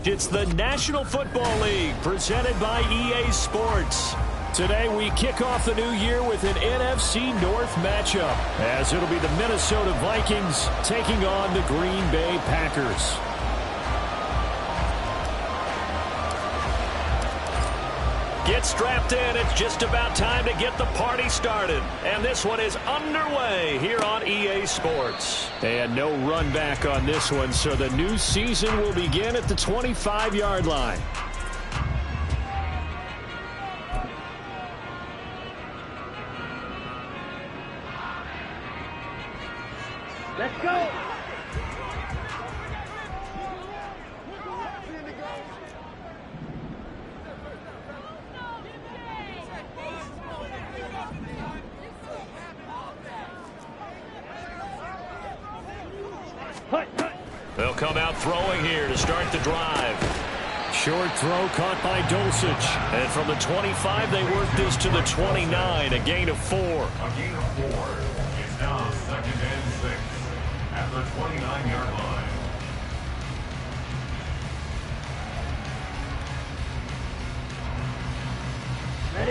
It's the National Football League presented by EA Sports. Today we kick off the new year with an NFC North matchup, as it'll be the Minnesota Vikings taking on the Green Bay Packers. Get strapped in. It's just about time to get the party started. And this one is underway here on EA Sports. And no run back on this one, so the new season will begin at the 25-yard line. Let's go. They'll come out throwing here to start the drive. Short throw caught by Dulcich. And from the 25, they work this to the 29, a gain of 4. A gain of 4. It's now 2nd and 6 at the 29-yard line.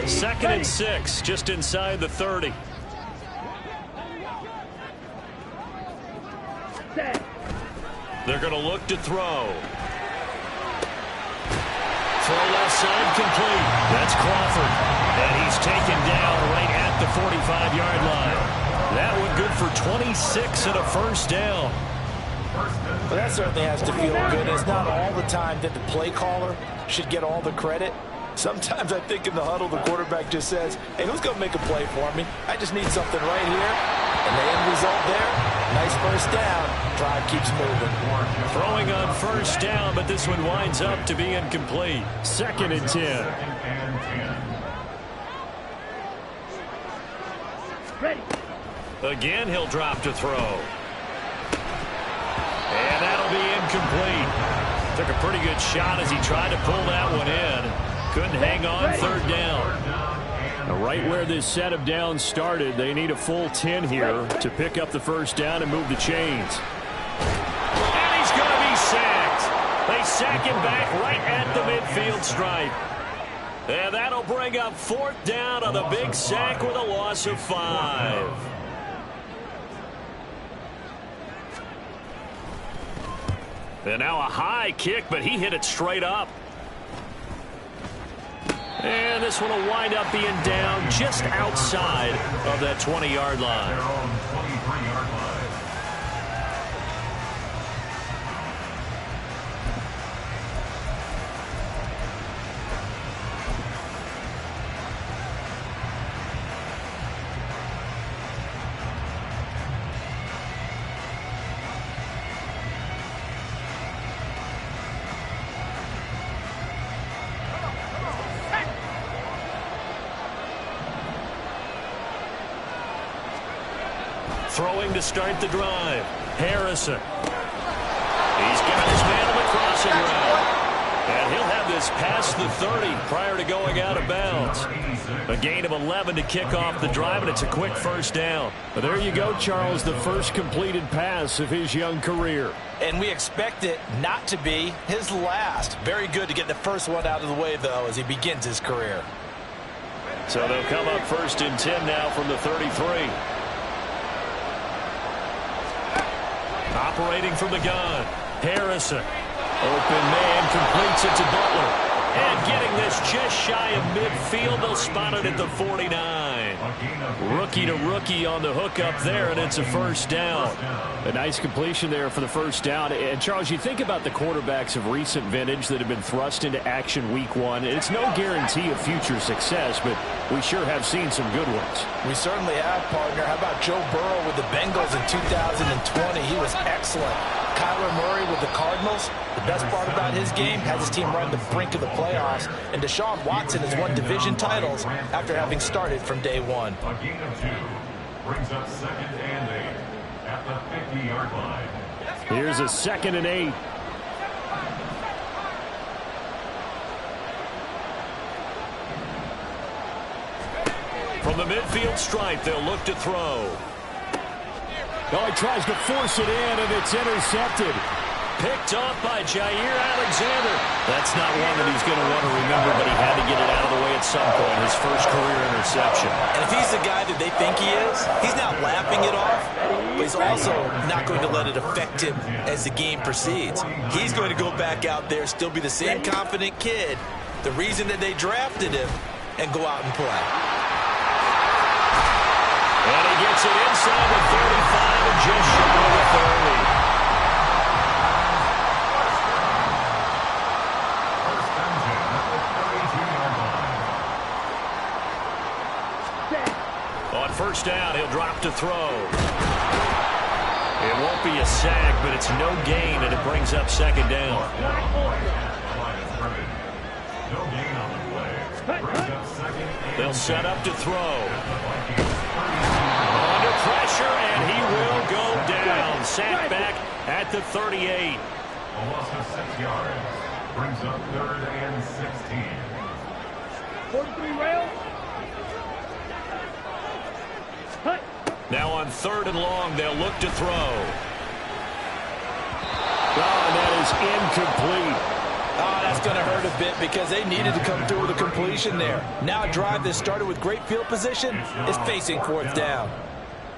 2nd and 6, just inside the 30. They're going to look to throw. Throw left side complete. That's Crawford. And he's taken down right at the 45-yard line. That one good for 26 and a first down. Well, that certainly has to feel good. It's not all the time that the play caller should get all the credit. Sometimes I think in the huddle, the quarterback just says, hey, who's going to make a play for me? I just need something right here. And the end result there, nice first down. Drive keeps moving. Throwing on first down, but this one winds up to be incomplete. 2nd and 10. Ready. Again, he'll drop to throw. And that'll be incomplete. Took a pretty good shot as he tried to pull that one in. Couldn't hang on 3rd down. Now, right where this set of downs started, they need a full 10 here to pick up the first down and move the chains. And he's going to be sacked. They sack him back right at the midfield stripe. And that'll bring up 4th down on a big sack with a loss of 5. And now a high kick, but he hit it straight up. And this one will wind up being down just outside of that 20-yard line. Their own 23-yard line. Throwing to start the drive. Harrison. He's got his man on the crossing route. And he'll have this past the 30 prior to going out of bounds. A gain of 11 to kick off the drive, and it's a quick first down. But there you go, Charles, the first completed pass of his young career. And we expect it not to be his last. Very good to get the first one out of the way, though, as he begins his career. So they'll come up 1st and 10 now from the 33. Operating from the gun, Harrison. Open man completes it to Butler. And getting this just shy of midfield, they'll spot it at the 49. Rookie to rookie on the hookup there, and it's a first down. A nice completion there for the first down. And, Charles, you think about the quarterbacks of recent vintage that have been thrust into action week 1. It's no guarantee of future success, but we sure have seen some good ones. We certainly have, partner. How about Joe Burrow with the Bengals in 2020? He was excellent. Kyler Murray with the Cardinals. The best part about his game has his team run the brink of the playoffs. And Deshaun Watson has won division titles after having started from day 1. A gain of 2 brings up 2nd and 8 at the 50-yard line. Here's a 2nd and 8. From the midfield stripe, they'll look to throw. Oh, he tries to force it in, and it's intercepted. picked off by Jair Alexander. That's not one that he's going to want to remember, but he had to get it out of the way at some point. His first career interception. And if he's the guy that they think he is, he's not laughing it off, but he's also not going to let it affect him as the game proceeds. He's going to go back out there, still be the same confident kid, the reason that they drafted him, and go out and play. And he gets it inside the 35 and just shy of the 30. On first down, he'll drop to throw. It won't be a sack, but it's no gain, and it brings up second down. They'll set up to throw. Under pressure, and he will go down. Sacked back at the 38. A loss of 6 yards. Brings up 3rd and 16. 43 rail. Cut. Now on 3rd and long, they'll look to throw. Oh, and that is incomplete. Oh, that's going to hurt a bit because they needed to come through with a completion there. Now a drive that started with great field position is facing 4th down.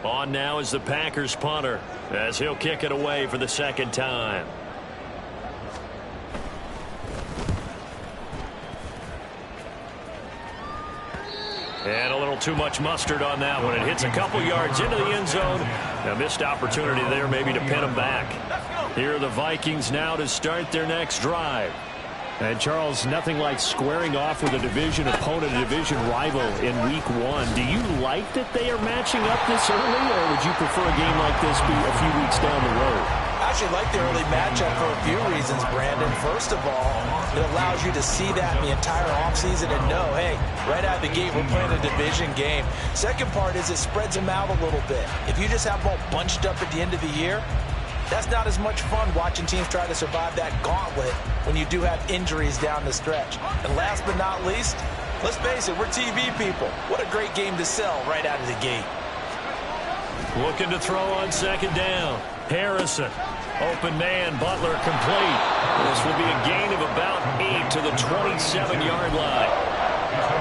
On now is the Packers punter as he'll kick it away for the second time. And a little too much mustard on that one. It hits a couple yards into the end zone. A missed opportunity there maybe to pin them back. Here are the Vikings now to start their next drive. And, Charles, nothing like squaring off with a division opponent, a division rival in Week 1. Do you like that they are matching up this early, or would you prefer a game like this be a few weeks down the road? I actually like the early matchup for a few reasons, Brandon. First of all, it allows you to see that in the entire offseason and know, hey, right out of the gate, we're playing a division game. Second part is it spreads them out a little bit. If you just have them all bunched up at the end of the year, that's not as much fun watching teams try to survive that gauntlet when you do have injuries down the stretch. And last but not least, let's face it, we're TV people. What a great game to sell right out of the gate. Looking to throw on second down. Harrison. Open man. Butler complete. This will be a gain of about 8 to the 27-yard line.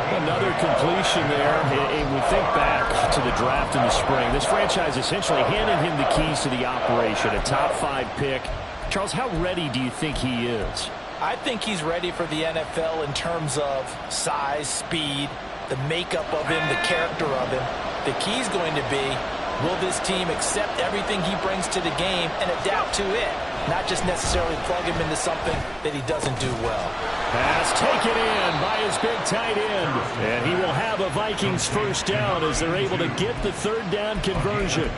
Another completion there, and we think back to the draft in the spring. This franchise essentially handed him the keys to the operation, a top 5 pick. Charles, how ready do you think he is? I think he's ready for the NFL in terms of size, speed, the makeup of him, the character of him. The key's going to be, will this team accept everything he brings to the game and adapt to it? Not just necessarily plug him into something that he doesn't do well. Pass taken in by his big tight end. And he will have a Vikings first down as they're able to get the 3rd down conversion.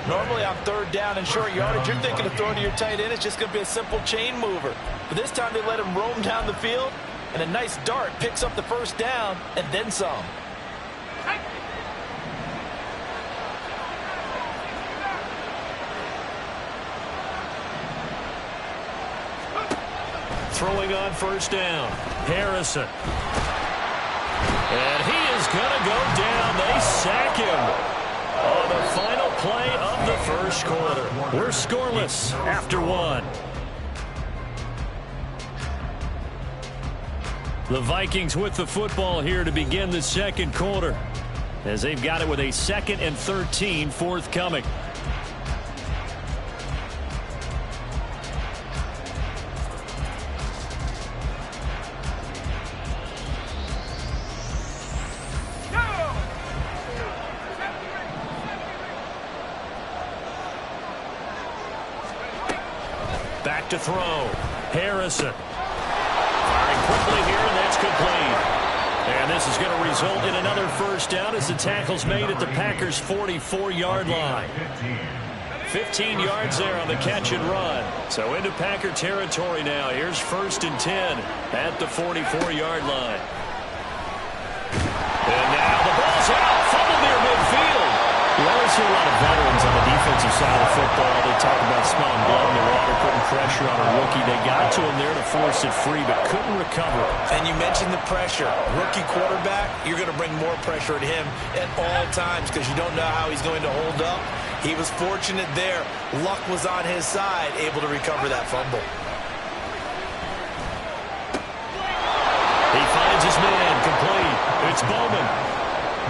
Normally on 3rd down and short yardage, you're thinking of throwing to your tight end. It's just going to be a simple chain mover. But this time they let him roam down the field, and a nice dart picks up the first down and then some. Throwing on first down. Harrison. And he is going to go down. They sack him on the final play of the first quarter. We're scoreless after 1. The Vikings with the football here to begin the second quarter, as they've got it with a 2nd and 13 forthcoming. Back to throw. Harrison. Firing quickly here, and that's complete. And this is going to result in another first down as the tackle's made at the Packers' 44-yard line. 15 yards there on the catch and run. So into Packer territory now. Here's 1st and 10 at the 44-yard line. And now the ball's out. Fumble near midfield. We always hear a lot of veterans on the defensive side of football. They talk about smelling blood in the water, putting pressure on a rookie. They got to him there to force it free, but couldn't recover. And you mentioned the pressure. Rookie quarterback, you're going to bring more pressure at him at all times because you don't know how he's going to hold up. He was fortunate there. Luck was on his side, able to recover that fumble. He finds his man, complete. It's Bowman.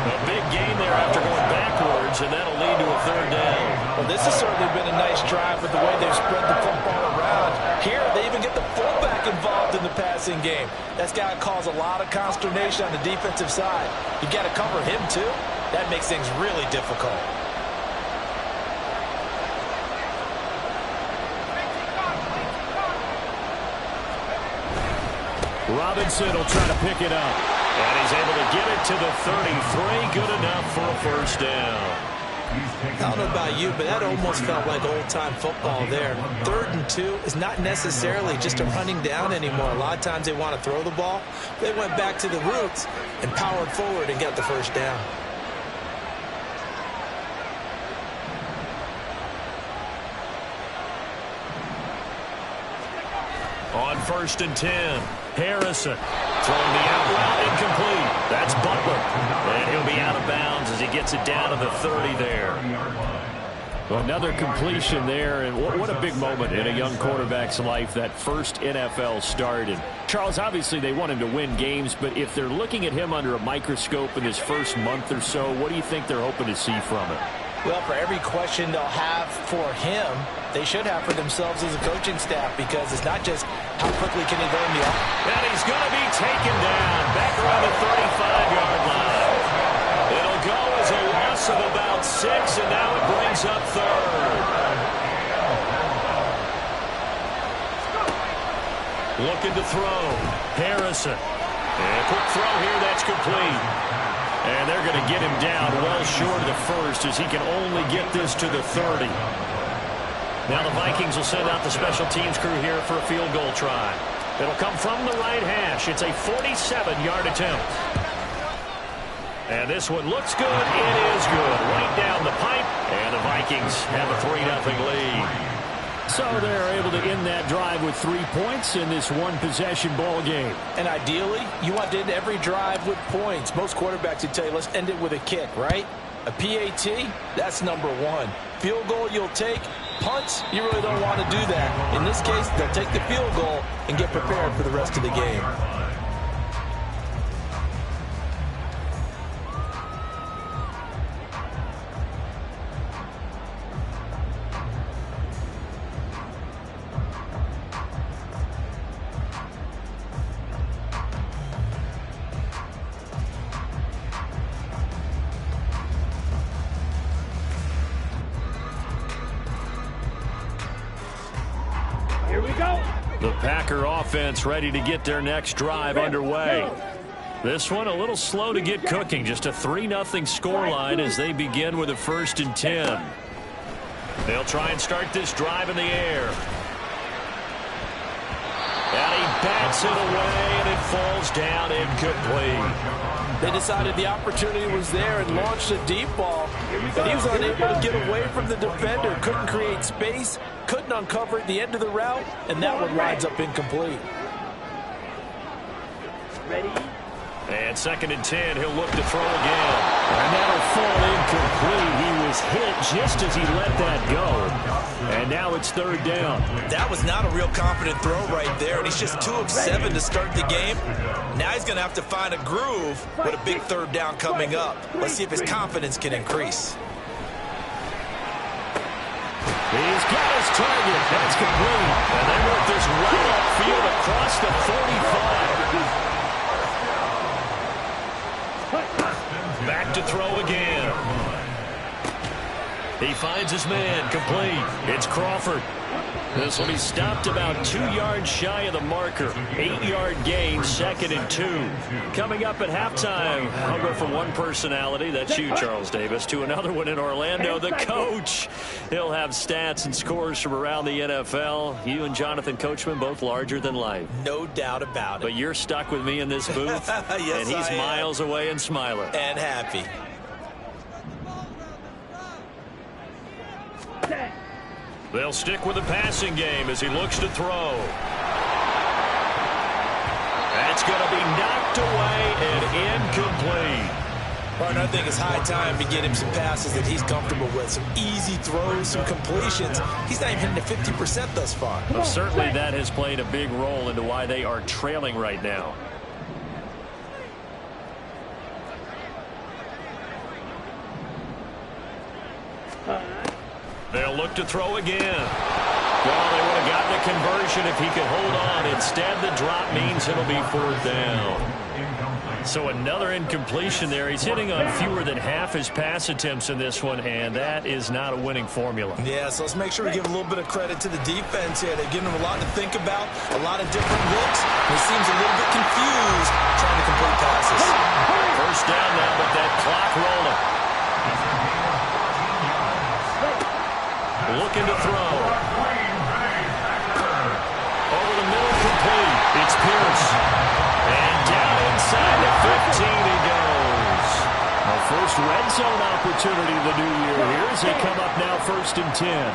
A big gain there after going backwards, and that'll lead to a third down. Well, this has certainly been a nice drive with the way they've spread the football around. Here, they even get the fullback involved in the passing game. That's got to cause a lot of consternation on the defensive side. You got to cover him, too. That makes things really difficult. Robinson will try to pick it up. And he's able to get it to the 33. Good enough for a first down. I don't know about you, but that almost felt like old-time football there. 3rd and 2 is not necessarily just a running down anymore. A lot of times they want to throw the ball. They went back to the roots and powered forward and got the first down. On 1st and 10, Harrison throwing the out route, incomplete. That's Butler. And he'll be out of bounds as he gets it down to the 30 there. Another completion there, and what a big moment in a young quarterback's life, that first NFL start. And Charles, obviously they want him to win games, but if they're looking at him under a microscope in his first month or so, what do you think they're hoping to see from it? Well, for every question they'll have for him, they should have for themselves as a coaching staff, because it's not just how quickly can he learn the offense. And he's going to be taken down back around the 35-yard line. It'll go as a loss of about 6, and now it brings up 3rd. Looking to throw. Harrison. And a quick throw here, that's complete. And they're going to get him down well short of the first, as he can only get this to the 30. Now the Vikings will send out the special teams crew here for a field goal try. It'll come from the right hash. It's a 47-yard attempt. And this one looks good. It is good. Right down the pipe. And the Vikings have a 3-0 lead. So they're able to end that drive with 3 points in this one-possession ball game. And ideally, you want to end every drive with points. Most quarterbacks would tell you, let's end it with a kick, right? A PAT, that's number 1. Field goal you'll take. Punts, you really don't want to do that. In this case, they'll take the field goal and get prepared for the rest of the game. The Packer offense ready to get their next drive underway. This one a little slow to get cooking. Just a 3-0 scoreline as they begin with a 1st and 10. They'll try and start this drive in the air. And he bats it away, and it falls down incomplete. They decided the opportunity was there and launched a deep ball, but he was unable to get away from the defender. Couldn't create space, couldn't uncover at the end of the route, and that one lines up incomplete. Ready? And 2nd and 10, he'll look to throw again. And that'll fall incomplete. He was hit just as he let that go. And now it's 3rd down. That was not a real confident throw right there, and he's just 2 of 7 to start the game. Now he's going to have to find a groove with a big 3rd down coming up. Let's see if his confidence can increase. He's got his target. That's complete. And they work this right upfield across the 45. Back to throw again. He finds his man, complete. It's Crawford. This will be stopped about 2 yards shy of the marker. 8-yard gain, 2nd and 2. Coming up at halftime, I'll go from one personality, that's you, Charles Davis, to another one in Orlando, the coach. He'll have stats and scores from around the NFL. You and Jonathan Coachman, both larger than life. No doubt about it. But you're stuck with me in this booth, yes, and he's I am. miles away and smiling. And happy. They'll stick with the passing game as he looks to throw. That's going to be knocked away and incomplete. Partner, I think it's high time to get him some passes that he's comfortable with. Some easy throws, some completions. He's not even hitting the 50% thus far. Well, certainly that has played a big role into why they are trailing right now. They'll look to throw again. Well, they would have gotten a conversion if he could hold on. Instead, the drop means it'll be 4th down. So another incompletion there. He's hitting on fewer than half his pass attempts in this one, and that is not a winning formula. Yeah, so let's make sure we give a little bit of credit to the defense here. They've given him a lot to think about, a lot of different looks. He seems a little bit confused trying to complete passes. 1st down now, but that clock rolling. Looking to throw. Over the middle, complete. It's Pierce. And down inside the 15 he goes. A first red zone opportunity of the new year here as they come up now 1st and 10.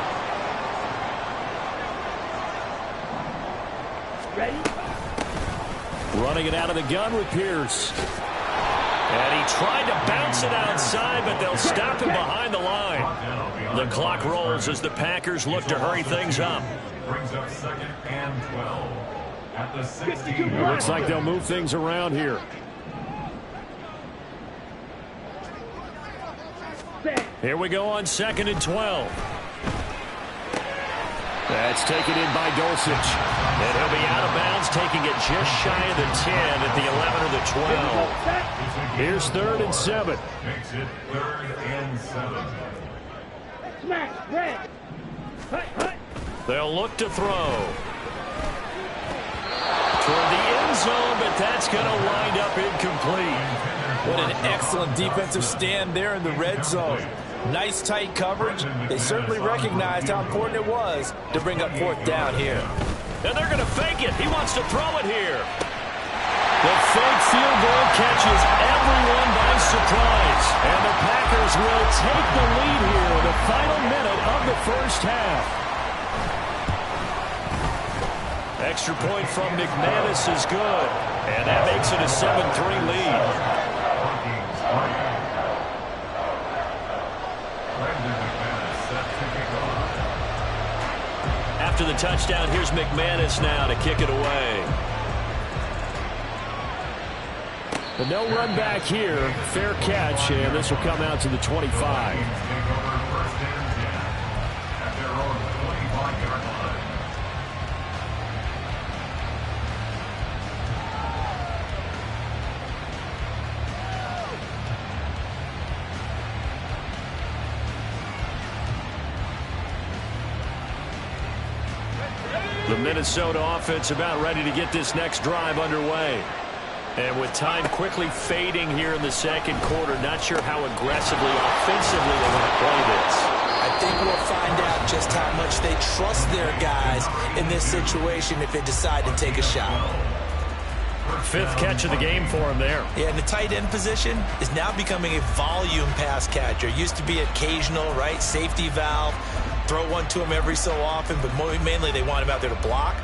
Ready? Running it out of the gun with Pierce. And he tried to bounce it outside, but they'll stop him behind the line. The clock rolls as the Packers look to hurry things up. Brings up 2nd and 12 at the 16. It looks like they'll move things around here. Here we go on 2nd and 12. That's taken in by Dulcich. And he'll be out of bounds, taking it just shy of the 10 at the 11 or the 12. Here's 3rd and 7. Makes it 3rd and 7. Smash, red. Hut. They'll look to throw. Toward the end zone, but that's going to wind up incomplete. What an excellent defensive stand there in the red zone. Nice tight coverage. They certainly recognized how important it was to bring up 4th down here. And they're going to fake it. He wants to throw it here. The fake field goal catches everyone by surprise. And the Packers will take the lead here in the final minute of the 1st half. Extra point from McManus is good. And that makes it a 7-3 lead. After the touchdown, here's McManus now to kick it away. But no run back here. Fair catch, and this will come out to the 25. The Minnesota offense about ready to get this next drive underway. And with time quickly fading here in the 2nd quarter, not sure how aggressively, offensively they want to play this. I think we'll find out just how much they trust their guys in this situation if they decide to take a shot. 5th catch of the game for him there. Yeah, and the tight end position is now becoming a volume pass catcher. Used to be occasional, right? Safety valve. Throw one to him every so often, but mainly they want him out there to block.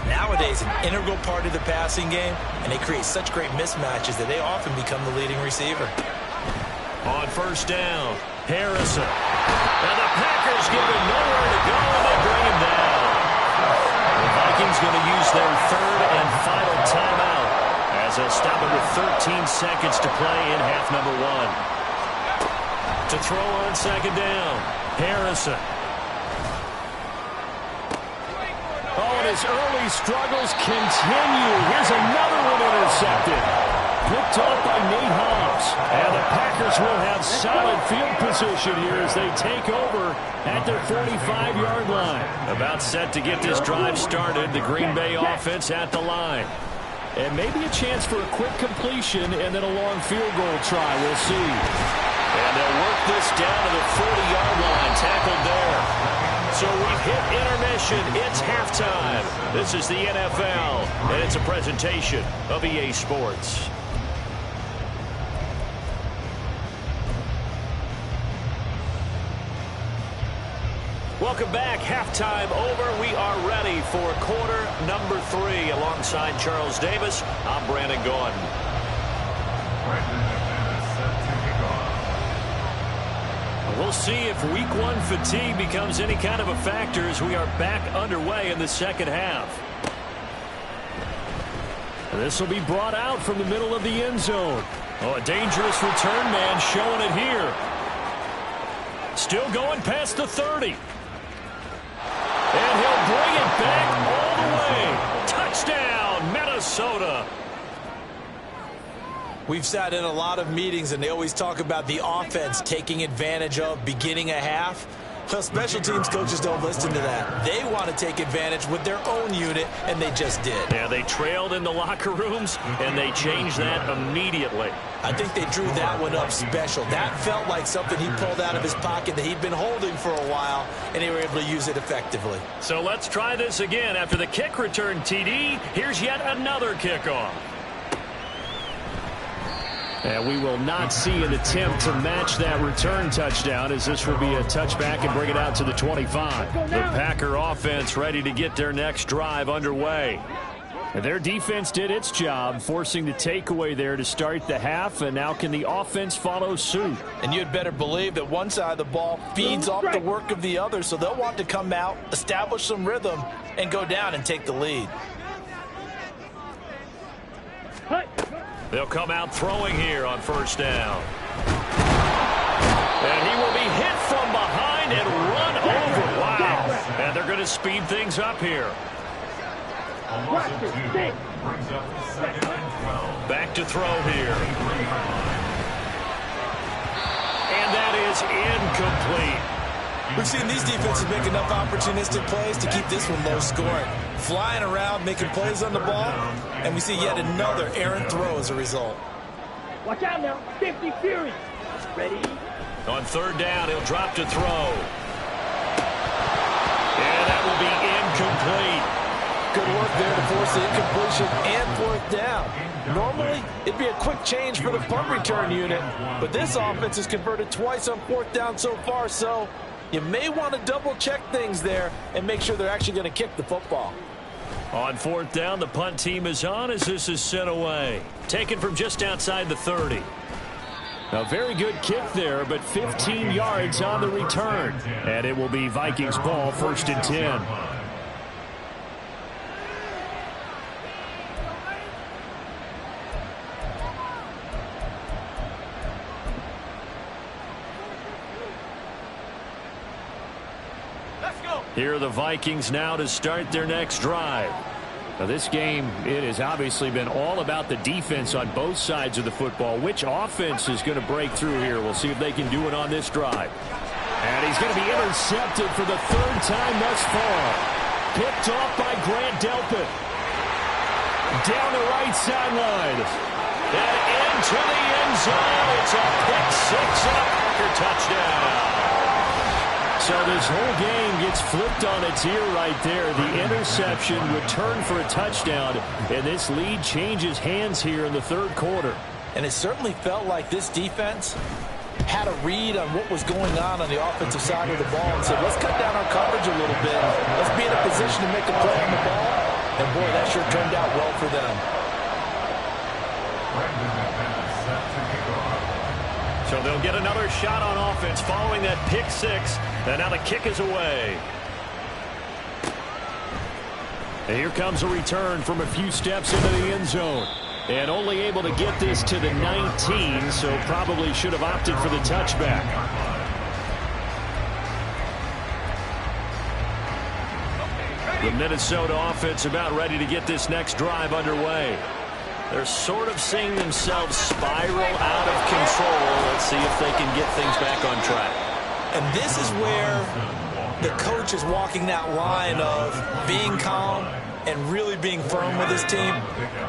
Nowadays, an integral part of the passing game, and they create such great mismatches that they often become the leading receiver. On 1st down, Harrison. And the Packers give him nowhere to go, and they bring him down. The Vikings going to use their 3rd and final timeout as they'll stop it with 13 seconds to play in half number 1. To throw on 2nd down, Harrison. Oh, and his early struggles continue. Here's another one intercepted. Picked off by Nate Hobbs. And the Packers will have solid field position here as they take over at their 45-yard line. About set to get this drive started. The Green Bay offense at the line. And maybe a chance for a quick completion and then a long field goal try. We'll see. And they'll work this down to the 40-yard line. Tackled there. So we've hit intermission. It's halftime. This is the NFL, and it's a presentation of EA Sports. Welcome back. Halftime over. We are ready for quarter number 3. Alongside Charles Davis, I'm Brandon Gaudin. We'll see if week one fatigue becomes any kind of a factor as we are back underway in the second half. This will be brought out from the middle of the end zone. Oh, a dangerous return man showing it here. Still going past the 30. And he'll bring it back all the way. Touchdown, Minnesota. We've sat in a lot of meetings, and they always talk about the offense taking advantage of beginning a half. Well, special teams coaches don't listen to that. They want to take advantage with their own unit, and they just did. Yeah, they trailed in the locker rooms, and they changed that immediately. I think they drew that one up special. That felt like something he pulled out of his pocket that he'd been holding for a while, and they were able to use it effectively. So let's try this again. After the kick return TD, here's yet another kickoff. And we will not see an attempt to match that return touchdown, as this will be a touchback and bring it out to the 25. The Packer offense ready to get their next drive underway. And their defense did its job, forcing the takeaway there to start the half, and now can the offense follow suit? And you'd better believe that one side of the ball feeds off the work of the other, so they'll want to come out, establish some rhythm, and go down and take the lead. They'll come out throwing here on first down. And he will be hit from behind and run over. Wow. And they're going to speed things up here. Back to throw here. And that is incomplete. We've seen these defenses make enough opportunistic plays to keep this one low scoring. Flying around, making plays on the ball, and we see yet another errant throw as a result. Watch out now, 50 Fury. Ready? On third down, he'll drop to throw. And that will be incomplete. Good work there to force the incompletion and fourth down. Normally, it'd be a quick change for the punt return unit, but this offense has converted twice on fourth down so far, so you may want to double-check things there and make sure they're actually going to kick the football. On fourth down, the punt team is on as this is sent away. Taken from just outside the 30. A very good kick there, but 15 yards on the return. And it will be Vikings ball, 1st and 10. Here are the Vikings now to start their next drive. Now this game, it has obviously been all about the defense on both sides of the football. Which offense is going to break through here? We'll see if they can do it on this drive. And he's going to be intercepted for the 3rd time thus far. Picked off by Grant Delpit. Down the right sideline. And into the end zone. It's a pick 6 and a Packer touchdown. So this whole game gets flipped on its ear right there. The interception, return for a touchdown, and this lead changes hands here in the 3rd quarter. And it certainly felt like this defense had a read on what was going on the offensive side of the ball and said, let's cut down our coverage a little bit. Let's be in a position to make a play on the ball. And, boy, that sure turned out well for them. So they'll get another shot on offense following that pick 6. And now the kick is away. And here comes a return from a few steps into the end zone. And only able to get this to the 19, so probably should have opted for the touchback. The Minnesota offense about ready to get this next drive underway. They're sort of seeing themselves spiral out of control. Let's see if they can get things back on track. And this is where the coach is walking that line of being calm and really being firm with his team.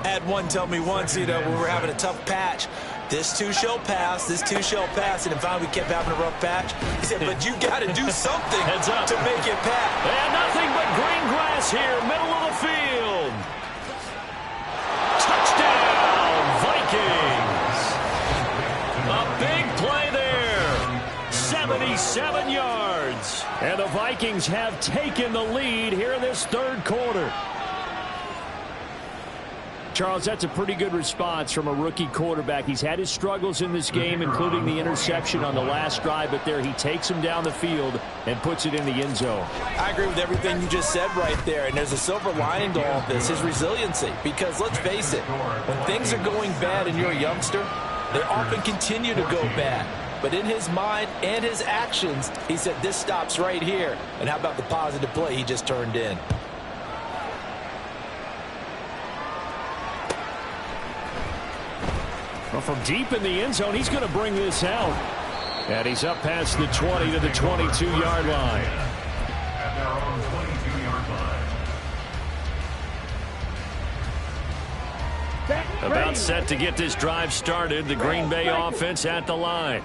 I had one tell me once, we were having a tough patch. This too shall pass, this too shall pass. And finally we kept having a rough patch. He said, but you got to do something to make it pass. And nothing but green grass here, middle of the field. Touchdown, Vikings. A big play there. 77 yards. And the Vikings have taken the lead here in this 3rd quarter. Charles, that's a pretty good response from a rookie quarterback. He's had his struggles in this game, including the interception on the last drive, but there he takes him down the field and puts it in the end zone. I agree with everything you just said right there, and there's a silver lining to all of this, his resiliency. Because let's face it, when things are going bad and you're a youngster, they often continue to go bad. But in his mind and his actions, he said, this stops right here. And how about the positive play he just turned in? Well, from deep in the end zone, he's going to bring this out. And he's up past the 20 to the 22-yard line. At their own 22-yard line. About set to get this drive started. The Green Bay offense at the line.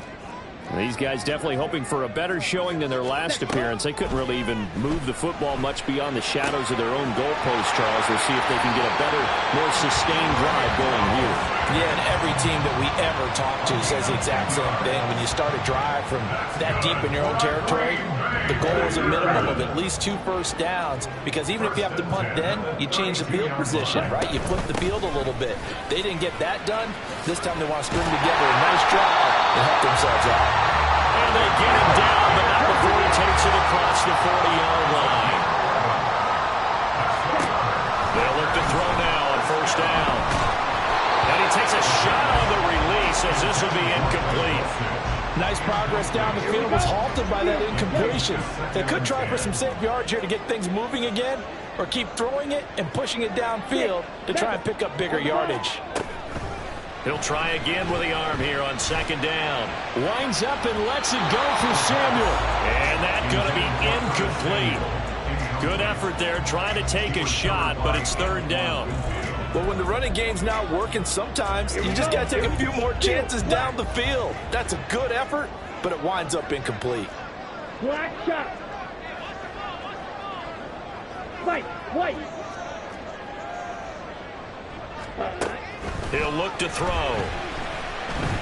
These guys definitely hoping for a better showing than their last appearance. They couldn't really even move the football much beyond the shadows of their own goalpost, Charles. We'll see if they can get a better, more sustained drive going here. Yeah, and every team that we ever talk to says the exact same thing. When you start a drive from that deep in your own territory, the goal is a minimum of at least 2 first downs, because even if you have to punt then, you change the field position, right? You flip the field a little bit. They didn't get that done. This time they want to string together a nice drive and help themselves out. And they get him down, but not before he takes it across the 40-yard line. They'll look to throw now on first down. And he takes a shot on the release as this will be incomplete. Nice progress down the field, was halted by that incompletion. They could try for some safe yards here to get things moving again, or keep throwing it and pushing it downfield to try and pick up bigger yardage. He'll try again with the arm here on second down. Winds up and lets it go for Samuel. And that's going to be incomplete. Good effort there trying to take a shot, but it's third down. But when the running game's not working, sometimes you just got to take a few more chances down the field. That's a good effort, but it winds up incomplete. Black shot. White. He'll look to throw.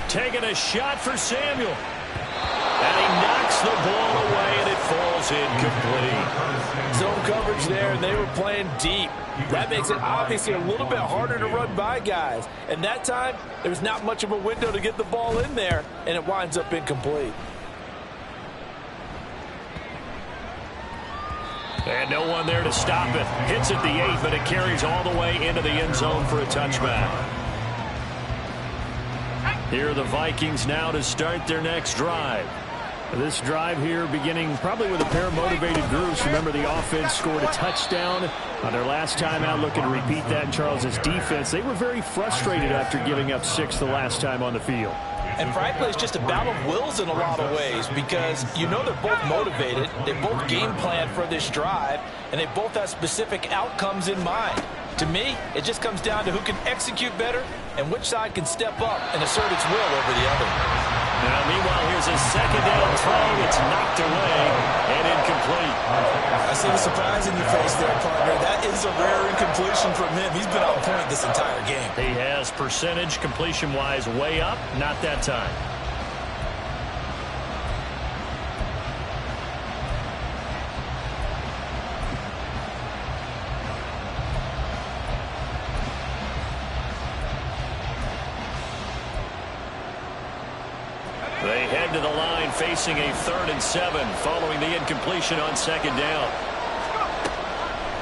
Taking a shot for Samuel. And he knocks the ball away, and it falls incomplete. Zone coverage there, and they were playing deep. That makes it obviously a little bit harder to run by guys. And that time, there was not much of a window to get the ball in there, and it winds up incomplete. And no one there to stop it. Hits at the 8, but it carries all the way into the end zone for a touchback. Here are the Vikings now to start their next drive. This drive here beginning probably with a pair of motivated groups. Remember, the offense scored a touchdown on their last time out. Looking to repeat that in Charles's defense. They were very frustrated after giving up 6 the last time on the field. And frankly, it's just a battle of wills in a lot of ways, because you know they're both motivated, they both game plan for this drive, and they both have specific outcomes in mind. To me, it just comes down to who can execute better and which side can step up and assert its will over the other. Now, meanwhile, here's a second down throw. It's knocked away and incomplete. I see the surprise in your face there, partner. That is a rare incompletion from him. He's been on point this entire game. He has percentage completion-wise way up. Not that time. They head to the line facing a 3rd and 7 following the incompletion on second down.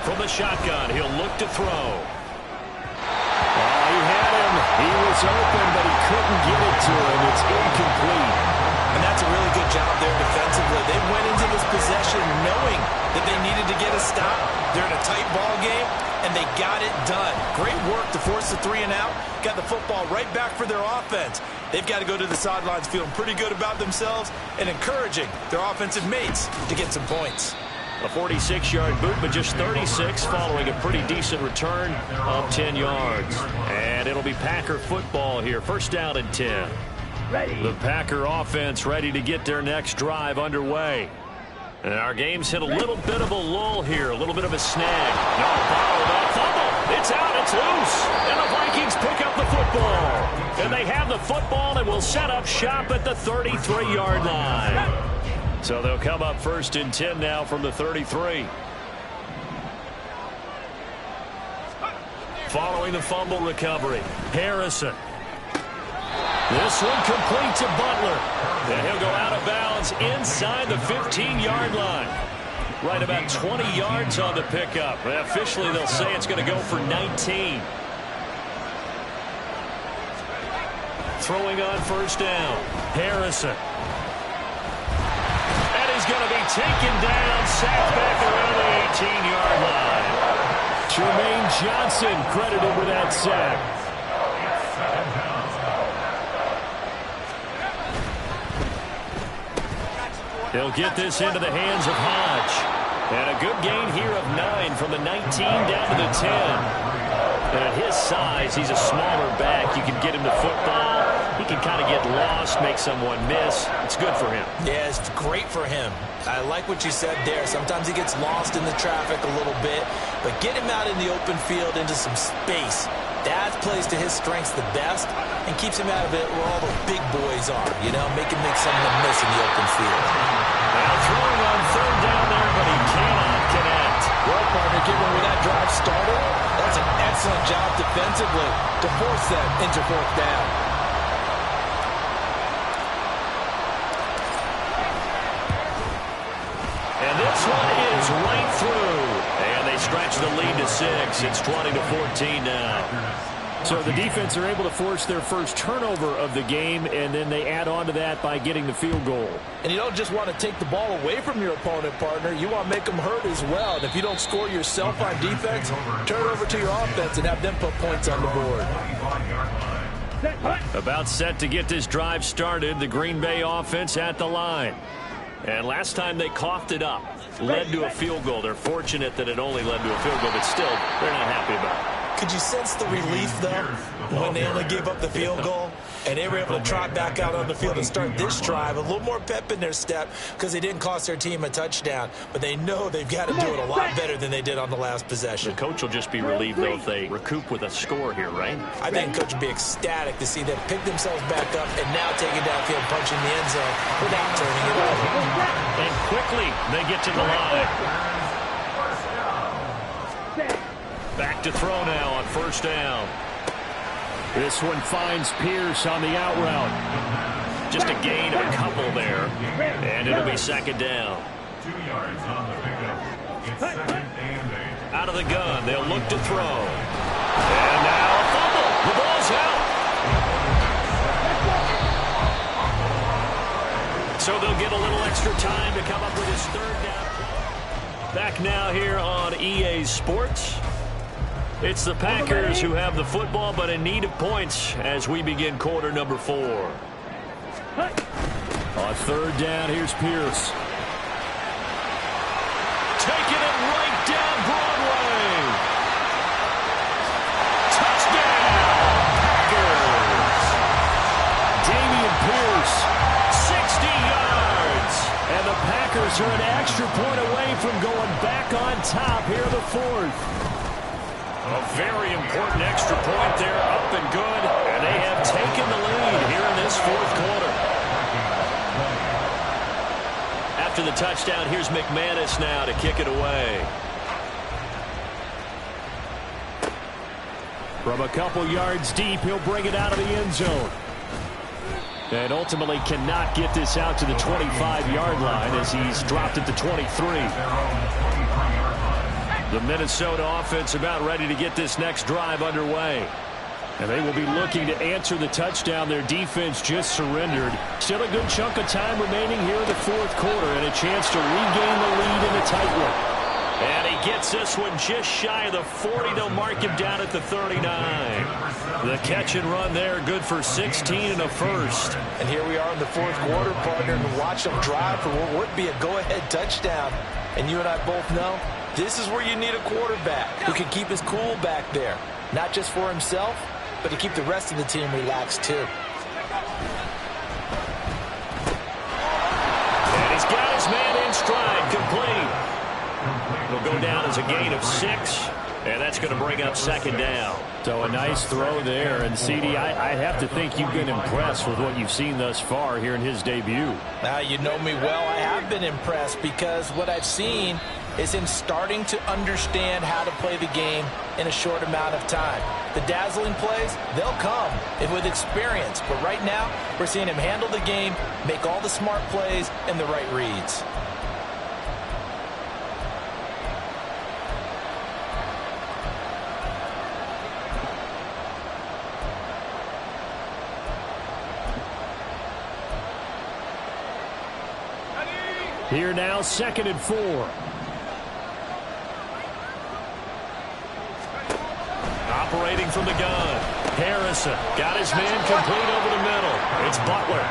From the shotgun, he'll look to throw. Oh, he had him. He was open, but he couldn't get it to him. It's incomplete. And that's a really good job there defensively. They went into this possession knowing that they needed to get a stop. They're in a tight ball game, and they got it done. Great work to force the 3 and out. Got the football right back for their offense. They've got to go to the sidelines feeling pretty good about themselves and encouraging their offensive mates to get some points. A 46-yard boot, but just 36 following a pretty decent return of 10 yards. And it'll be Packer football here. First down and 10. Ready. The Packer offense ready to get their next drive underway. And our game's hit a little bit of a lull here, a little bit of a snag. No, followed up, fumble. It's out, it's loose. And the Vikings pick up the football. And they have the football and will set up shop at the 33-yard line. So they'll come up 1st and 10 now from the 33. Following the fumble recovery, Harrison. This one complete to Butler. And he'll go out of bounds inside the 15-yard line. Right about 20 yards on the pickup. Officially, they'll say it's going to go for 19. Throwing on first down, Harrison. And he's going to be taken down, sacked back around the 18-yard line. Jermaine Johnson credited with that sack. They'll get this into the hands of Hodge. And a good gain here of 9 from the 19 down to the 10. And at his size, he's a smaller back. You can get him to football. He can kind of get lost, make someone miss. It's good for him. Yeah, it's great for him. I like what you said there. Sometimes he gets lost in the traffic a little bit. But get him out in the open field into some space. That plays to his strengths the best and keeps him out of it where all the big boys are. You know, make him make some of them miss in the open field. Now throwing on third down there, but he cannot connect. Well, partner, given where that drive started, that's an excellent job defensively to force them into fourth down. And this one is right through. And they stretch the lead to 6. It's 20-14 now. So the defense are able to force their first turnover of the game, and then they add on to that by getting the field goal. And you don't just want to take the ball away from your opponent, partner. You want to make them hurt as well. And if you don't score yourself on defense, turn it over to your offense and have them put points on the board. About set to get this drive started, the Green Bay offense at the line. And last time they coughed it up, led to a field goal. They're fortunate that it only led to a field goal, but still, they're not happy about it. Could you sense the relief, though, when they only gave up the field goal and they were able to trot back out on the field and start this drive? A little more pep in their step because they didn't cost their team a touchdown, but they know they've got to do it a lot better than they did on the last possession. The coach will just be relieved, though, if they recoup with a score here, right? I think coach would be ecstatic to see them pick themselves back up and now take it downfield, punching the end zone without turning it over. And quickly, they get to the line. Back to throw now on first down. This one finds Pierce on the out route. Just a gain of a couple there. And it'll be second down. 2 yards on the pickup. It's 2nd and 8. Out of the gun, they'll look to throw. And now a fumble. The ball's out. So they'll get a little extra time to come up with his third down. Back now here on EA Sports. It's the Packers who have the football, but in need of points as we begin quarter number 4. On third down, here's Pierce. Taking it right down Broadway. Touchdown, Packers. Dameon Pierce. 60 yards. And the Packers are an extra point away from going back on top here in the fourth. A very important extra point there, up and good, and they have taken the lead here in this fourth quarter. After the touchdown, here's McManus now to kick it away. From a couple yards deep, he'll bring it out of the end zone. And ultimately cannot get this out to the 25-yard line as he's dropped it to 23. The Minnesota offense about ready to get this next drive underway. And they will be looking to answer the touchdown their defense just surrendered. Still a good chunk of time remaining here in the fourth quarter and a chance to regain the lead in a tight one. And he gets this one just shy of the 40. They'll mark him down at the 39. The catch and run there, good for 16 and a first. And here we are in the fourth quarter, partner, and watch them drive for what would be a go-ahead touchdown. And you and I both know this is where you need a quarterback who can keep his cool back there. Not just for himself, but to keep the rest of the team relaxed too. And he's got his man in stride, complete. It'll go down as a gain of 6, and that's going to bring up second down. So a nice throw there. And, CD, I have to think you've been impressed with what you've seen thus far here in his debut. Now, you know me well. I have been impressed because what I've seen is him starting to understand how to play the game in a short amount of time. The dazzling plays, they'll come with experience. But right now, we're seeing him handle the game, make all the smart plays, and the right reads. Here now, 2nd and 4. Operating from the gun. Harrison got his man complete over the middle. It's Butler.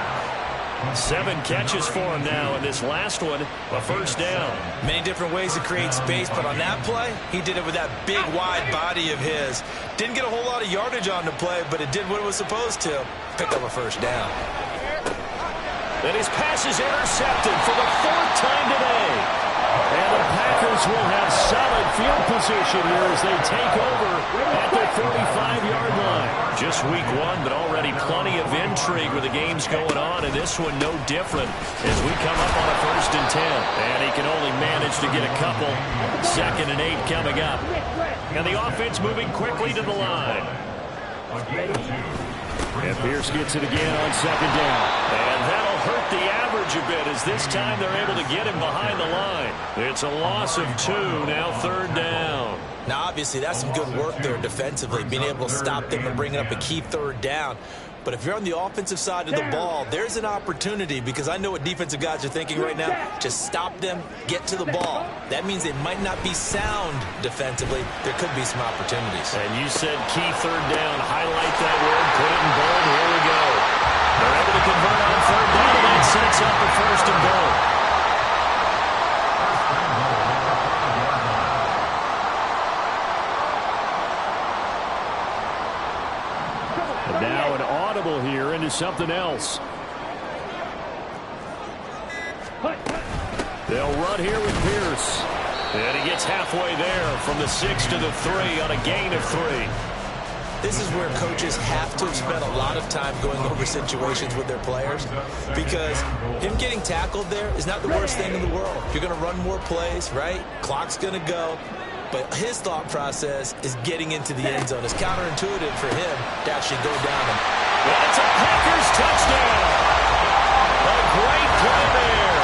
7 catches for him now, and this last one, a first down. Many different ways to create space, but on that play, he did it with that big, wide body of his. Didn't get a whole lot of yardage on the play, but it did what it was supposed to. Picked up a first down. And his pass is intercepted for the 4th time today. And the Packers will have solid field position here as they take over at the 45-yard line. Just week 1, but already plenty of intrigue with the games going on, and this one no different as we come up on a 1st and 10. And he can only manage to get a couple. 2nd and 8 coming up. And the offense moving quickly to the line. And Pierce gets it again on 2nd down. And that'll hurt the average a bit as this time they're able to get him behind the line. It's a loss of 2, now 3rd down. Now, obviously, that's some good work there defensively, being able to stop them and bringing up a key 3rd down. But if you're on the offensive side of the ball, there's an opportunity because I know what defensive guys are thinking right now. Just stop them, get to the ball. That means they might not be sound defensively. There could be some opportunities. And you said key 3rd down. Highlight that word, put it in bold. Here we go. They're able to convert on 3rd down, and that sets up the 1st and goal. And now an audible here into something else. They'll run here with Pierce. And he gets halfway there from the 6 to the 3 on a gain of 3. This is where coaches have to spend a lot of time going over situations with their players because him getting tackled there is not the worst thing in the world. You're going to run more plays, right? Clock's going to go. But his thought process is getting into the end zone. It's counterintuitive for him to actually go down. And it's a Packers touchdown. A great play there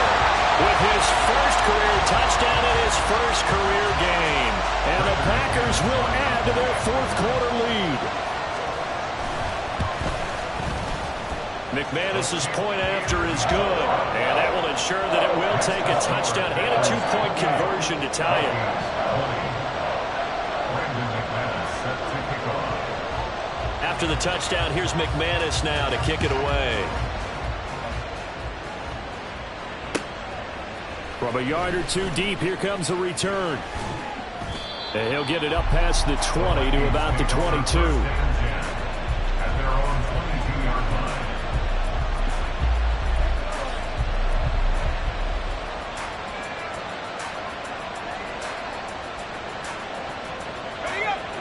with his first career touchdown and his first career game. And the Packers will add to their 4th quarter lead. McManus's point after is good. And that will ensure that it will take a touchdown and a 2-point conversion to tie it. After the touchdown, here's McManus now to kick it away. From a yard or 2 deep, here comes a return. And he'll get it up past the 20 to about the 22.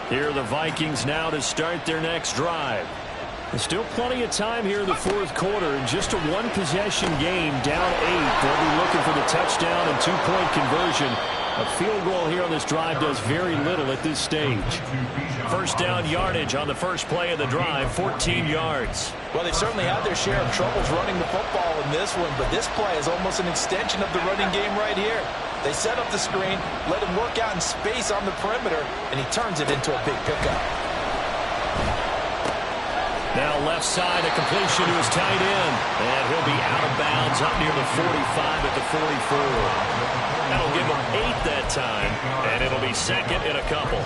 Here are the Vikings now to start their next drive. There's still plenty of time here in the 4th quarter. And just a 1-possession game, down 8. They'll be looking for the touchdown and 2-point conversion. A field goal here on this drive does very little at this stage. First down yardage on the first play of the drive, 14 yards. Well, they've certainly had their share of troubles running the football in this one, but this play is almost an extension of the running game right here. They set up the screen, let him work out in space on the perimeter, and he turns it into a big pickup. Now left side, a completion to his tight end. And he'll be out of bounds up near the 45 at the 44. That'll give him 8 that time, and it'll be 2nd and a couple.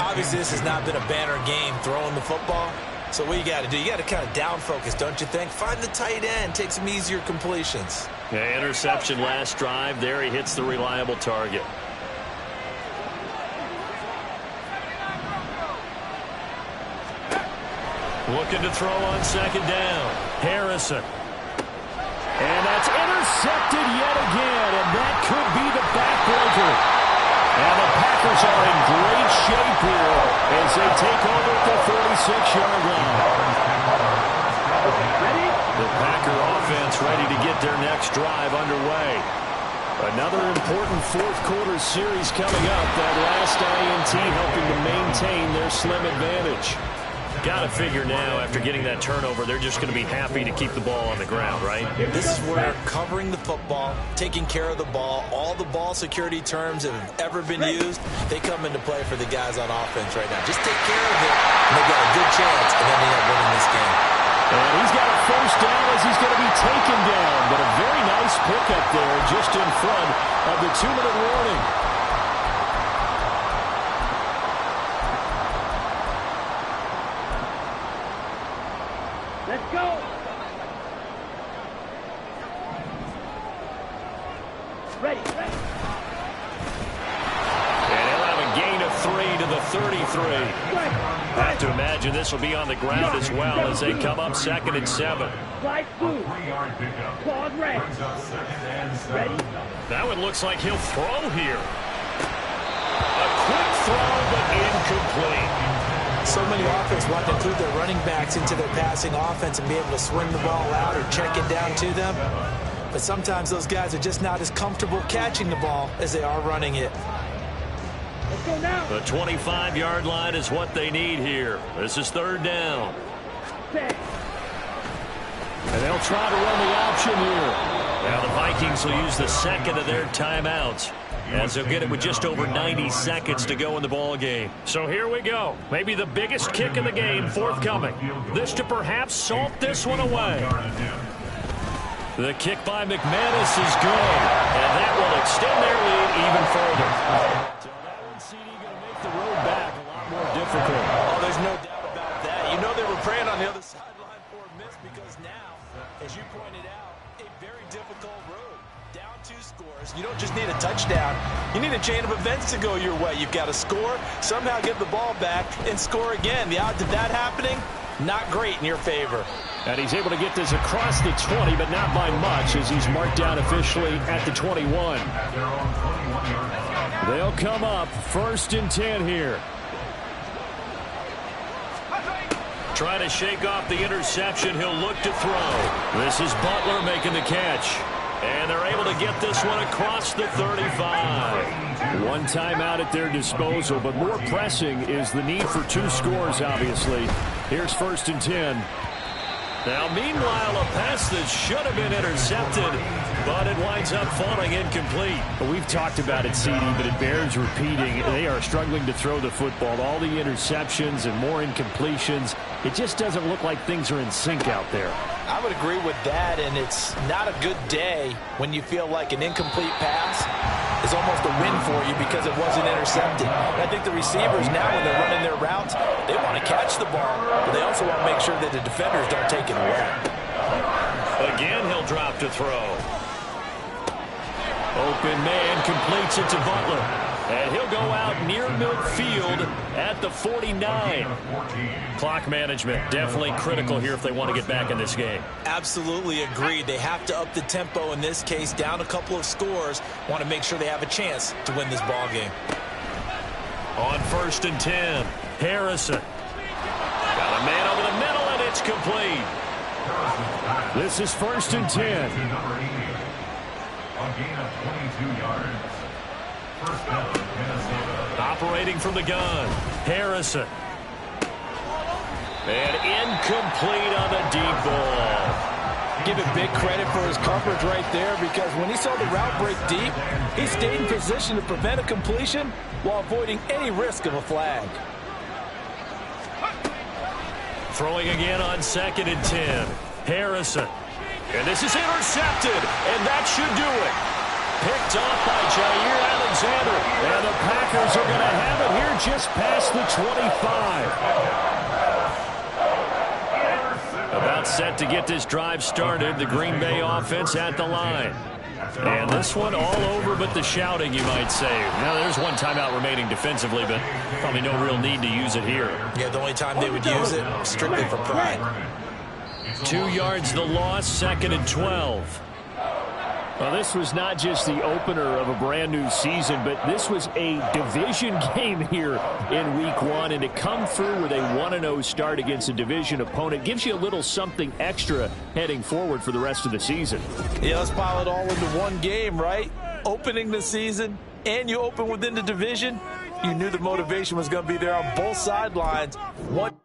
Obviously, this has not been a banner game throwing the football. So what you got to do, you got to kind of down focus, don't you think? Find the tight end, take some easier completions. Yeah, interception last drive. There he hits the reliable target. Looking to throw on 2nd down. Harrison. And that's intercepted yet again, and that could be the backbreaker. And the Packers are in great shape here as they take over at the 46-yard line. The Packer offense ready to get their next drive underway. Another important fourth quarter series coming up. That last INT helping to maintain their slim advantage. Got to figure now, after getting that turnover, they're just going to be happy to keep the ball on the ground, right? This is where covering the football, taking care of the ball, all the ball security terms that have ever been used, they come into play for the guys on offense right now. Just take care of it, and they've got a good chance, and then they end up winning this game. And he's got a first down as he's going to be taken down. But a very nice pickup there just in front of the 2-minute warning. Let's go. Ready. And he'll have a gain of 3 to the 33. I have to imagine this will be on the ground as well as they come up 2nd and 7. Slide through. 3-yard pickup. Claws red. Brings up 2nd and 7. That one looks like he'll throw here. A quick throw, but incomplete. So many offense want to include their running backs into their passing offense and be able to swing the ball out or check it down to them. But sometimes those guys are just not as comfortable catching the ball as they are running it. Let's go now. The 25-yard line is what they need here. This is 3rd down. Set. And they'll try to run the option here. Now the Vikings will use the 2nd of their timeouts, as they'll get it with just over 90 seconds to go in the ball game. So here we go. Maybe the biggest kick in the game forthcoming. This to perhaps salt this one away. The kick by McManus is good, and that will extend their lead even further. So that one, CD, going to make the road back a lot more difficult. Oh, there's no doubt about that. You know they were praying on the other sideline for a miss because now, as you pointed out, a very difficult road. Down 2 scores. You don't just need a touchdown. You need a chain of events to go your way. You've got to score, somehow get the ball back, and score again. The odds of that happening, not great in your favor. And he's able to get this across the 20, but not by much, as he's marked down officially at the 21. They'll come up 1st and 10 here. Trying to shake off the interception. He'll look to throw. This is Butler making the catch. And they're able to get this one across the 35. One timeout at their disposal, but more pressing is the need for 2 scores, obviously. Here's 1st and 10. Now, meanwhile, a pass that should have been intercepted, but it winds up falling incomplete. We've talked about it, CD, but it bears repeating. They are struggling to throw the football. All the interceptions and more incompletions. It just doesn't look like things are in sync out there. I would agree with that, and it's not a good day when you feel like an incomplete pass is almost a win for you because it wasn't intercepted. And I think the receivers now, when they're running their routes, they want to catch the ball, but they also want to make sure that the defenders don't take it away. Again, he'll drop to throw. Open man completes it to Butler. And he'll go out near midfield at the 49. Clock management, definitely critical here if they want to get back in this game. Absolutely agreed. They have to up the tempo in this case, down a couple of scores. Want to make sure they have a chance to win this ball game. On 1st and 10, Harrison. Got a man over the middle, and it's complete. This is 1st and 10. A gain of 22 yards. First down, Minnesota. Operating from the gun, Harrison. And incomplete on the deep ball. Give him big credit for his coverage right there, because when he saw the route break deep, he stayed in position to prevent a completion while avoiding any risk of a flag. Throwing again on 2nd and 10. Harrison. And this is intercepted, and that should do it. Picked off by Jair Alexander. And the Packers are going to have it here just past the 25. About set to get this drive started. The Green Bay offense at the line. And this one all over but the shouting, you might say. Now, there's one timeout remaining defensively, but probably no real need to use it here. Yeah, the only time they would use it, strictly for pride. 2 yards the loss, 2nd and 12. Well, this was not just the opener of a brand new season, but this was a division game here in week 1. And to come through with a 1-0 start against a division opponent gives you a little something extra heading forward for the rest of the season. Yeah, let's pile it all into one game, right? opening the season and you open within the division, you knew the motivation was going to be there on both sidelines. One